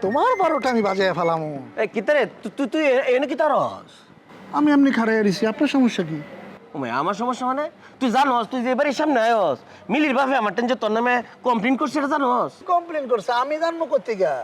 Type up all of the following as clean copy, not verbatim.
তোমার 12টা আমি বাজায় ফেলামু। এই কিতারে তুই তুই এনে কি তারস? আমি এমনি খাড়াই আছি, আপনার সমস্যা কি? ওমে আমার সমস্যা মানে তুই জানোস তুই যে এবারে সামনে আয়স মিলির বাপে আমার টেন যে তোর নামে কমপ্লেইন করছে এটা জানোস? কমপ্লেন করছে, আমি জানবো কোত্থেকে?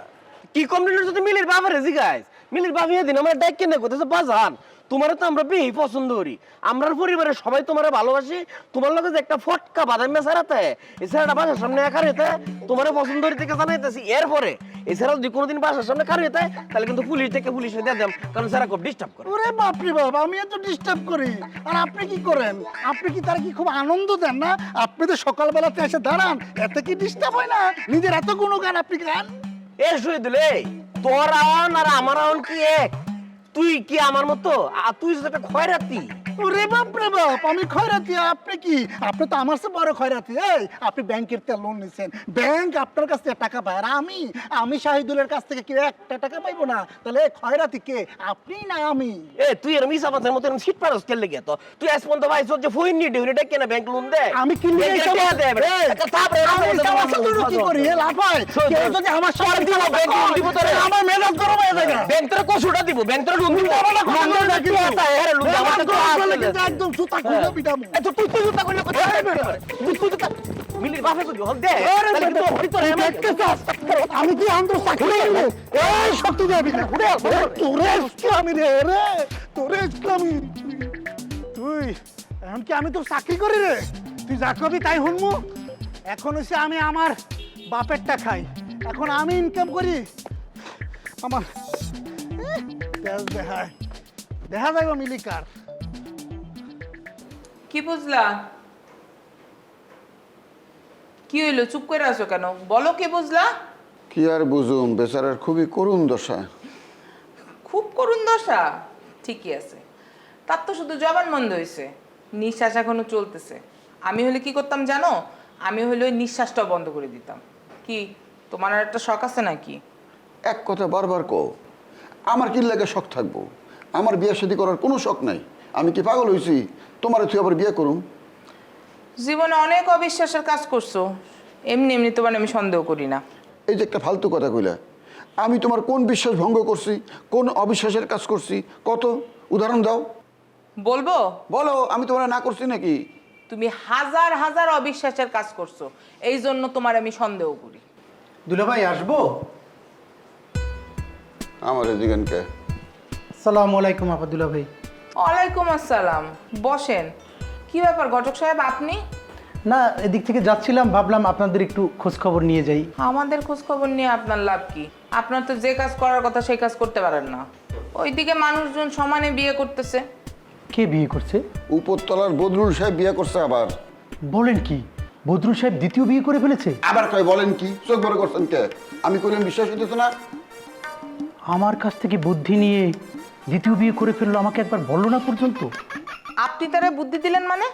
কি কমপ্লেইন করছে তুই মিলির বাপেরে জিগাইস? মিলির বাপ এদিন আমার ডাক কেন করতেছে বাজান তোমারে তো আমরা বেশি পছন্দ করি, আমরার পরিবারের সবাই তোমারে ভালোবাসি, তোমার লগে যে একটা ফটকা বাদাম মেসারাতে এছাড়া বাসার সামনে একার হইতে তোমারে পছন্দ করি থেকে জানাইতেছি। এরপরে এছাড়াও যদি কোনোদিন বাসার সামনে কার হইতে তাহলে কিন্তু পুলিশ থেকে পুলিশে দিয়ে দেব, কারণ স্যারা খুব ডিস্টার্ব করে। ওরে বাপরে বাপ, আমি এত ডিস্টার্ব করি আর আপনি কি করেন? আপনি কি তার কি খুব আনন্দ দেন না? আপনি তো সকালবেলাতে এসে দাঁড়ান, এত কি ডিস্টার্ব হয় না? নিজের এত গুণগান আপনি গান। এ শহীদুল এই তোর আওয়ান আর আমার আওয়ান কি এক? তুই কি আমার মতো? আর তুই যদি একটা খয়রাতি। ওরে বাপ রে বাপ, আমি খয়রাতি, আপনি কি? আপনি তো আমার চেয়ে বড় খয়রাতি। এই আপনি ব্যাংকের থেকে লোন নিছেন, ব্যাংক আপনার কাছ থেকে টাকা পায়, আর আমি শাহিদুলের কাছ থেকে কি একটা টাকা পাইবো না? তাহলে খয়রাতি কে, আপনি না আমি? এ তুই এরম ইসা পাতের মতো এরম সিট পারস কেন লেগে তো? তুই আজ পর্যন্ত ভাই যে ফুইন নি ডিউনি ডাক কেন ব্যাংক লোন দে? আমি কি নিয়ে ব্যাংকে টাকা দে বে। একটা থাপ রে আমি কি করি? এ লাফায় কেউ যদি আমার সাথে দিব ব্যাংক লোন দিব তোরে। আমার মেজাজ গরম হয়ে যায়। ব্যাংক তোরে কসুটা দিব, ব্যাংক তোরে লোন দিব। লোন দে কি আছে? আরে লোন দে আমার তো একদম জুতা খুলে পিটামু। এ তুই তুই জুতা কইলে কথা তুই জুতা মিলির বাপে কই হল দে। তাহলে কিন্তু হরি তোরে আমি কি আন্দো চাকরি করব? এই শক্তি দেবি না তোরে ইসলামী রে তোরে ইসলামী। তুই এখন কি আমি তোর চাকরি করি রে? তুই যা করবি তাই শুনবো। এখন হচ্ছে আমি আমার বাপেরটা খাই, এখন আমি ইনকাম করি। আমার দেখা যাইব মিলিকার। কি বুঝলা? কি হইলো, চুপ করে আছো কেন? বলো কি বুঝলা? কি আর বুঝুম, বেচারার খুবই করুণ দশা। খুব করুণ দশা? ঠিকই আছে, তার তো শুধু জবান বন্ধ হয়েছে, নিঃশ্বাস এখনো চলতেছে। আমি হলে কি করতাম জানো? আমি হলে ওই নিঃশ্বাসটাও বন্ধ করে দিতাম। কি তোমার আর একটা শখ আছে নাকি? এক কথা বারবার কও, আমার কি লাগে শখ থাকবো? আমার বিয়ে শাদী করার কোনো শখ নাই। আমি কি পাগল হয়েছি তোমারে তুই আবার বিয়ে করুম? জীবনে অনেক অবিশ্বাসের কাজ করছো, এমনি এমনি তোমার আমি সন্দেহ করি না। এই যে একটা ফালতু কথা কইলা, আমি তোমার কোন বিশ্বাস ভঙ্গ করছি, কোন অবিশ্বাসের কাজ করছি, কত উদাহরণ দাও। বলবো? বলো, আমি তোমার না করছি নাকি? তুমি হাজার হাজার অবিশ্বাসের কাজ করছো, এই জন্য তোমার আমি সন্দেহ করি। দুলাভাই আসবো? আমার এদিকে সালামু আলাইকুম আপা। দুলাভাই ওয়ালাইকুম আসসালাম, বসেন। কি ব্যাপার ঘটক সাহেব, আপনি? না, এদিক থেকে যাচ্ছিলাম, ভাবলাম আপনাদের একটু খোঁজ খবর নিয়ে যাই। আমাদের খোঁজ খবর নিয়ে আপনার লাভ কি? আপনার তো যে কাজ করার কথা সেই কাজ করতে পারেন না। ওইদিকে মানুষজন সমানে বিয়ে করতেছে। কে বিয়ে করছে? উপরতলার বদরুল সাহেব বিয়ে করছে আবার। বলেন কি, বদরুল সাহেব দ্বিতীয় বিয়ে করে ফেলেছে? আবার কয় বলেন কি? চোখ বড় করছেন কে? আমি কইলাম বিশ্বাস হইতেছে না। আমার কাছ থেকে বুদ্ধি নিয়ে দ্বিতীয় বিয়ে করে ফেললো, আমাকে একবার বললো না পর্যন্ত। আপনি তারা বুদ্ধি দিলেন মানে?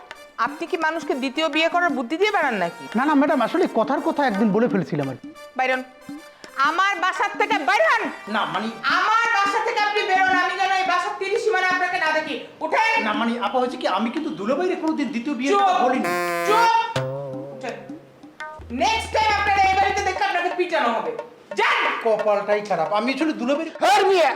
আপনি কি মানুষকে দ্বিতীয় বিয়ে করার বুদ্ধি দিয়ে বেড়ান নাকি? না না ম্যাডাম, আসলে কথার কথা একদিন বলে ফেলেছিলাম আর কি। বাইরন, আমার বাসার থেকে বাইরন। না মানে, আমার বাসা থেকে আপনি বেরোন, আমি যেন এই বাসার 30 সীমানা আপনাকে না দেখি। উঠেন। না মানে আপা, হয়েছে কি, আমি কিন্তু দুলাভাইরে কোনোদিন দ্বিতীয় বিয়ে চুপ বলিনি। চুপ। উঠেন। নেক্সট টাইম আপনারা এই বাড়িতে দেখলে আপনাকে পিটানো হবে। যান। কপালটাই খারাপ, আমি আসলে দুলাভাইরে আর মিয়া